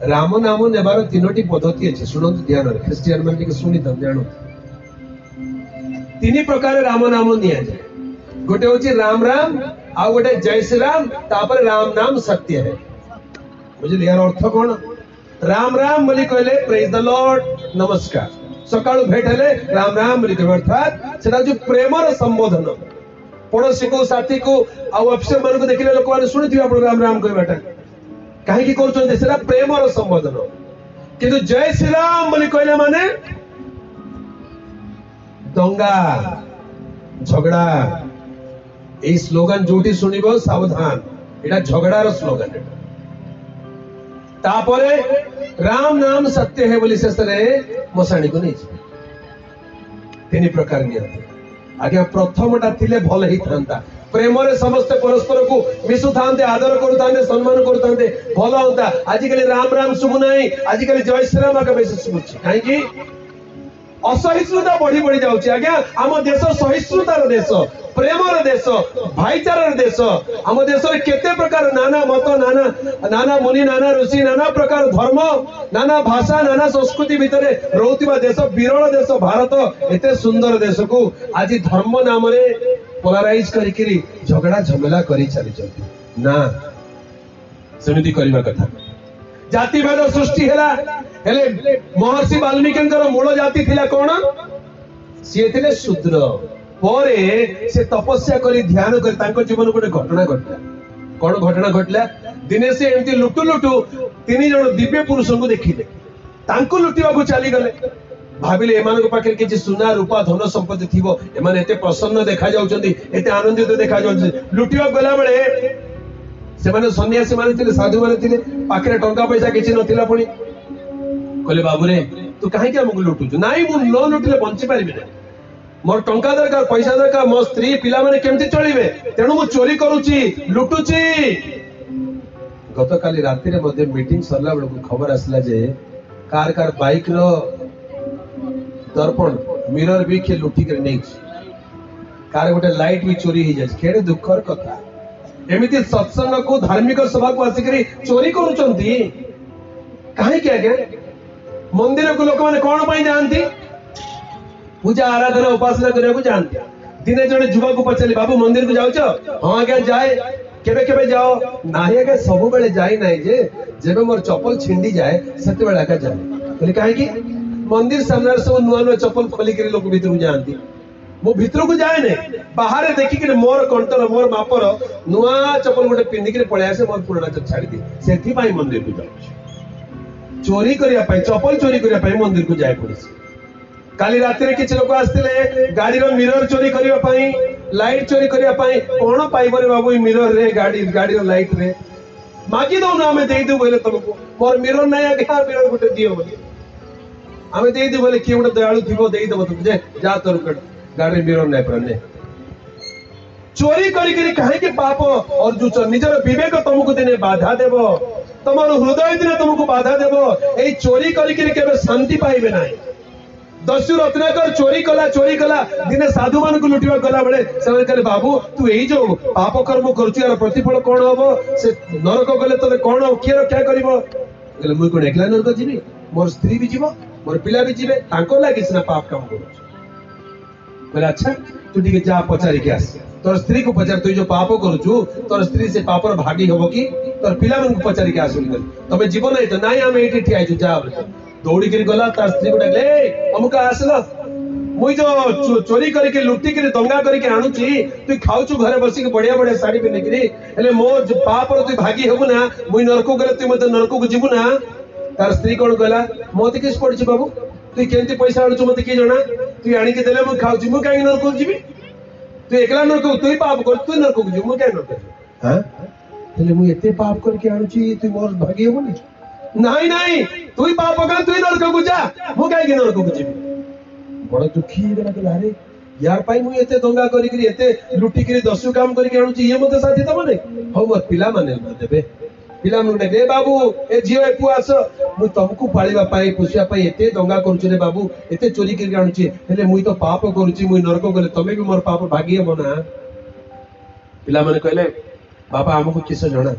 राम नाम नेबार तीनोटी पद्धति अच्छे शुणु ध्यान ख्रिस्टियन मैंने शुणी जान तीन प्रकार राम नाम नि जाए गोटे हूँ राम राम आ गोटे जय श्री राम तापर राम नाम सत्य है बुझे यार अर्थ कौन राम राम बोली कहले प्रेज द लॉर्ड नमस्कार सकाळु भेट हेले राम राम बोली कहबे अर्थात सेटा जो प्रेमर संबोधन पड़ोसी को साथी को आ अफिसर मान को देखिले लोक माने सुनिथिबे आपण राम राम कहबाटा काहे की करछन सेटा प्रेमर संबोधन किंतु जय श्री राम बोली कहले माने दंगा झगड़ा ए स्लोगन जोटी सुनिबो सावधान एटा झगड़ार स्लोगन एटा तापरे राम नाम सत्य है बोली शेष मशाणी को नहीं तीन प्रकार नियंती आज्ञा प्रथमटा थिले भल ही था प्रेम रे समस्त परस्पर को मिशु थांते आदर करुतांते सम्मान करुतांते भल होता आजिकली राम राम शुभु नहीं आजिकली जय श्री राम आगे बेसी शुभुछि काहेकि असहिष्णुता बढ़ी बढ़ी जाउछि आज्ञा आम देश सहिष्णुतार देश प्रेमर देश भाईचारार देश आम देश रे केते प्रकार नाना मत नाना नाना मुनि नाना ऋषि नाना प्रकार धर्म नाना भाषा नाना संस्कृति भितर रहउतिबा देश विरल देश भारत एते सुंदर देश को आज धर्म नाम रे पोलराइज करिकिरी झगड़ा झमेला करी चली चलती ना सेमिति करबा कथा जातिभेद सृष्टि हेला हेले महर्षि वाल्मीकि मूल जाति थिला कौन सी थिले शूद्र परे से तपस्या करी ध्यान करी तांको जीवन गोटे घटना घटला कौन घटना घटला दिने से एमती लुटु लुटु तीन जन दिव्य पुरुष को देखिले तांको लुटिबा को चली गले भाविले एमान पाखे किछि सुना रूपा धन संपत्ति थिबो एमान एते प्रसन्न देखा जाउछन्ती एते आनंदित देखा जाउछन्ती लुटिबा गला बेले से माने सन्यासी माने थिले साधु माने थिले पाखरे टंका पैसा किछि नथिला पुणी कहले बाबू रे तू काहे के हमको लुटुछु नाई मु न लुटिले बंची पारिबे ना मोर टंका दरकार पैसा दरकार मो स्त्री पिला माने केमति चलिबे तेनु मु चोरी करूची लुटुची गतकाली राति रे मध्ये मीटिंग सरला बेल को खबर आसला जे कार कार बाइक रो दर्पण मिरर भी के लुटी कर नै कार गोटे लाइट भी चोरी हो जाय केडे दुखर कथा एमिति सत्संग को धार्मिक सभा को आसिकरी चोरी करूचंती काहे के आगे मंदिर को लोक माने कोन पई जानती पूजा आराधना उपासना करने को जानती दिने जने युवा को पचली बाबू मंदिर को जाउछ हां आगे जाए केबे केबे जाओ नाही आगे सब बेले जाई नाही जे जेबे मोर चप्पल छिंडी जाए सते बेला का जाए कहले काहे की मंदिर सामने सब नुआ नुआ चप्पल खोली के लोक भीतर को जानती मो भीतर को जाए ने बाहर देखि के मोर कंटर मोर मापर नुआ चप्पल गोटे पिंदी के पळे आसे मोर पुराना चप्पल छाड़ी दी सेथि पाई मंदिर को जाउछ चोरी करिया पाई चप्पल चोरी करिया पाई मंदिर को जाए पड़े काली रात रे किछ लोक आस्तिले गाड़ी रो मिरर चोरी करिया पाई लाइट चोरी करिया पाई कोन पाइबरे बाबू मिरर रे गाड़ी रो लाइट रे मागी दो ना हमें दे दू बोले तुमको मोर मिरर नै आ गया मिरर गोटे दियो बोले हमें दे दू बोले कि गोटे दयालु थिबो दे दबो तुम जे जा तोर गाड़ी मिरर नै परने चोरी करी करी काहे के पाप और जो निजर विवेक तुमको दिने बाधा देबो तमर हृदय दिने तुमको बाधा देबो ए चोरी करी करी केबे शांति पाइबे नाही दस्यु रत्नाकर चोरी कला दिने साधु मान को लुटिवा गला बेले से कहले बाबू तू एई जो पाप कर्म करछु यार प्रतिफल कोन होबो से नरक गले तबे कोन हो के रक्षा करबो कहले मुई कोन एकला नरक जीबी मोर स्त्री भी जीवो मोर पिला भी जीवे तांको लागि सिना पाप काम करछु कहले अच्छा तू ठीक जा पचारी के आस तोर स्त्री को पचार तू जो पाप करछु तोर स्त्री से पापर भागी होबो की तोर पिला मन को पचारी के आसु तबे जीवन नै त नाई हम एठी ठिया छु जा दौड़ी कर गला तार स्त्री को डाकले अमुक आसला मुई जो चोरी करके लुटी के दंगा करके आणुची तू खाउछु घरे बसी के बढ़िया बढ़िया साड़ी पिने करी हेले मो जो पाप रो तू भागी हेबु ना मुई नरक गले तू मते नरक को जीवु ना तार स्त्री कोन गला मोते किस पड़छि बाबू तू केंती पैसा आणुछु मते की जणा तू आनी के देले मु खाउछु मु काई नरक को जीवी तू एकला नरक तू पाप कर तू नरक को जीवु मु काई नरक हां हेले मु एते पाप करके आणुची तू मोर भागी हेबु नी नहीं नहीं तू ही पाप कर तू ही नरक को जा मु काई के नरक को जीवी बड़ा दुखी गला के अरे यार पाई मु एते दंगा करी करी एते लुटी करी दस्यु काम करी के आणुची ये मते साथी तब नै हो मोर पिला माने देबे पिला मन रे बाबू ए जियो ए पुआस मु तुमको पाळीबा पाई पुसिया पाई एते दंगा करूची रे बाबू एते चोरी करी आणुची हेले मुई तो पाप करूची मुई नरक गले तमे भी मोर पाप भागी हेबो ना पिला माने कहले बाबा हमको किस जणा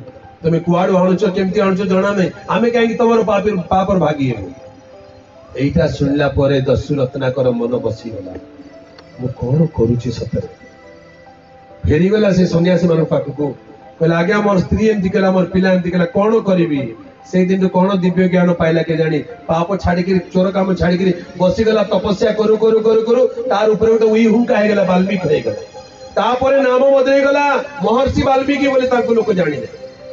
तुम कुआड़ू आणुच केमती आणुच जना नहीं आमे कहीं तुम पापर भागी एटा शुणला दस्यु रत्नाकर मन बसीगला मु कौन करुची सतरे फेरीगला से सन्यासी मान पाखक कहला आज्ञा मोर स्त्री एमती कला मोर पिला एमती कला कौन करी से दिन कौन दिव्य ज्ञान पाइला के जानी पाप छाड़ी चोर काम छाड़ी बसीगला तपस्या करू करू करू करू तार ऊपर गोटे उई हुंका हेगला वाल्मीकि हेगला तापर नाम बदलगला महर्षि वाल्मीकि बोले ताको लोक जानिले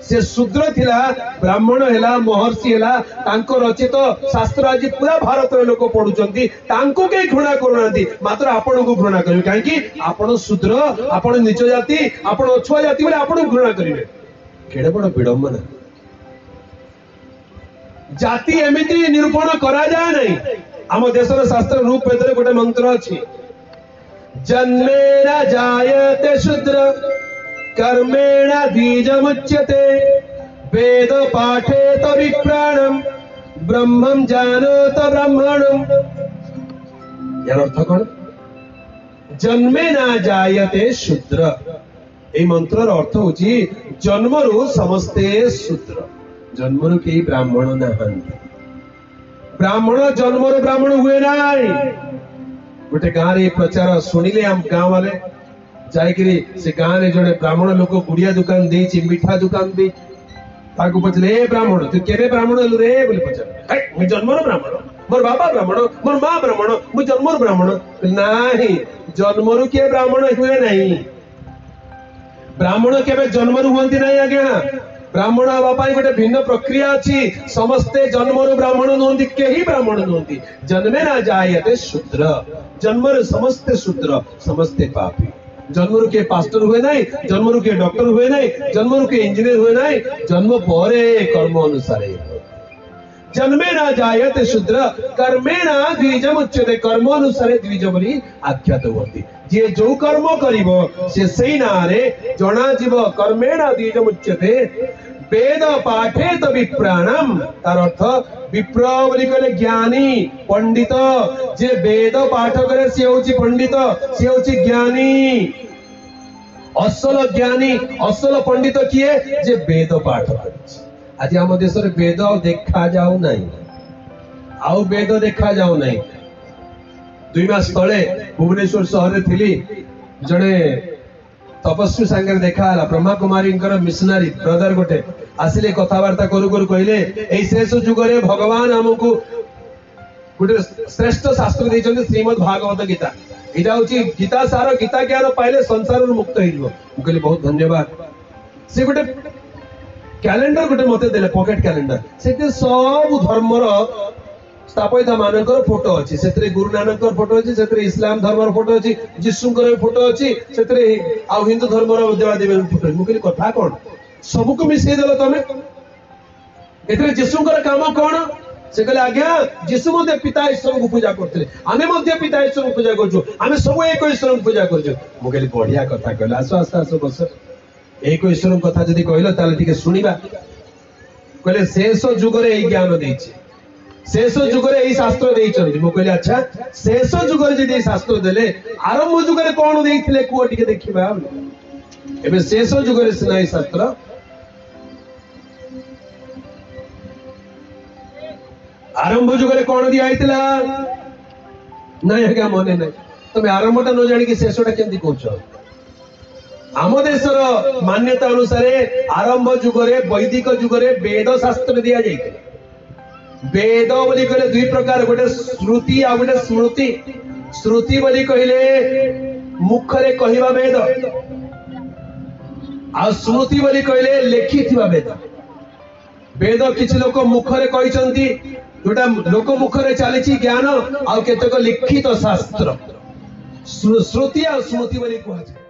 से शूद्र थिला ब्राह्मण हेला महर्षि हेला तांको रचित शास्त्र आज पूरा भारत रे लोक पढुचंती तांको के घृणा करूनांती मात्र आपण को घृणा करिवे काहे कि आपण शूद्र आपण नीच जाति आपण अछुआ जाति बोले आपण घृणा करिवे केडे बड़ विडंबना जाति एमिति निरूपण करा जाय नहीं आम देशर शास्त्र रूप वेदरे गोटे मंत्र अछि जन्मेन जायते शूद्र कर्मेण द्विजमुच्यते वेद पाठेत विप्राणम ब्रह्मं जानोत ब्रह्मणम यार अर्थ कौन जन्मेन जायते शूद्र ए मंत्रर अर्थ होची जन्मरु समस्ते शूद्र जन्मरु केही ब्राह्मण नाहंती ब्राह्मण जन्मरु ब्राह्मण हुए नाई गोटे गाँव रे प्रचार शुणिले हम गाँव वाले जाइकरी से गाँव रे जड़े ब्राह्मण लोक गुड़िया दुकान देछि मिठा दुकान दे ताको पचले ए ब्राह्मण तू केरे ब्राह्मण हलु रे बोले पचार ए मु जन्मर ब्राह्मण मोर बाबा ब्राह्मण मोर मां ब्राह्मण मु जन्मर ब्राह्मण नाही जन्मरु के ब्राह्मण हुए नहीं ब्राह्मण केबे जन्मरु हुंती नाही आज्ञा ब्राह्मण बापा गोटे भिन्न प्रक्रिया अच्छी समस्ते जन्मरु ब्राह्मण नुहंती केही ब्राह्मण नुहंती जन्मे ना जायते शूद्र जन्मरु समस्ते शूद्र समस्ते पापी जन्मरु के पास्टर हुए नहीं जन्मरु के डॉक्टर हुए नहीं जन्मरु के इंजीनियर हुए नहीं जन्म परे कर्म अनुसार जन्मे ना जायते शूद्र कर्मेण द्विजम उच्यते कर्म अनुसार द्विज बोली आख्यात होती जे जो कर्म करिवो से सही नारे जणा जीव कर्मेण द्विजम उच्यते वेद पाठेत विप्राणम तार अर्थ विप्र बोली कहले ज्ञानी पंडित जे वेद पाठ करे से होची पंडित से होची ज्ञानी असल ज्ञानी असल पंडित किए जे वेद पाठ करे आज आम देश वेद देखा जाऊ नहीं आउ वेद देखा जाऊ नहीं 2 मास तले भुवनेश्वर शहर थी जड़े तपस्वी सांगे देखा ब्रह्मा कुमारी मिशनारी ब्रदर गोटे आसिले कथबार्ता करू करू कहले एई शेष जुगरे भगवान हमकु गोटे श्रेष्ठ शास्त्र देइछन्ते श्रीमद् भागवत गीता एटा होची गीता सार गीता ज्ञान पाइले संसार मुक्त होइजो कहले बहुत धन्यवाद से गोटे कैलेंडर गोटे मते देले पॉकेट कैलेंडर सेते सब धर्मर स्थापित मानकर फोटो अच्छी से गुरु नानक फोटो अच्छी से इस्लाम धर्म फोटो अच्छी जीशुकर फोटो अच्छी से हिंदू धर्म देवादेवी फोटो मुझे कथा कौन सबको मिसई देल तुम ए जीशुकर काम कौन से कहले आज्ञा जीशु मध्य पिता ईश्वर को पूजा करते आमे मध्य पिता ईश्वर को पूजा करछु आमे सब एक ईश्वर को पूजा करछु मु कहली बढ़िया कथा कहला आसो आसो आसो बस एक ईश्वर कथा जदि कहलो ताले टिके सुनिबा कहले शेष जुगरे एई ज्ञान देछि शेष जुगरे एई शास्त्र देइछन्ति मु कहली अच्छा शेष जुगरे जदि शास्त्र देले आरंभ जुगरे कोन देइथिले को टिके देखिबा एबे शेष जुगरे सिना शास्त्र आरंभ जुगरे कोन दिया आइतला नहीं है क्या मने नहीं तुम आरंभटा न जानि कि शेषटा केंति कहछो आम देशर मान्यता अनुसार आरंभ जुगरे वैदिक जुगरे वेद शास्त्र दिया जाइतला वेद बोली कहले दुई प्रकार गोटे श्रुति आ गोटे स्मृति श्रुति बोली कहले मुखरे कहिबा वेद आ स्मृति बोली कहले लिखिथिबा वेद वेद किछि लोक मुखरे कहिसंती जोटा लोक मुखरे चली ज्ञान आ केतक लिखित शास्त्र श्रुति आ स्मृति बोली कहै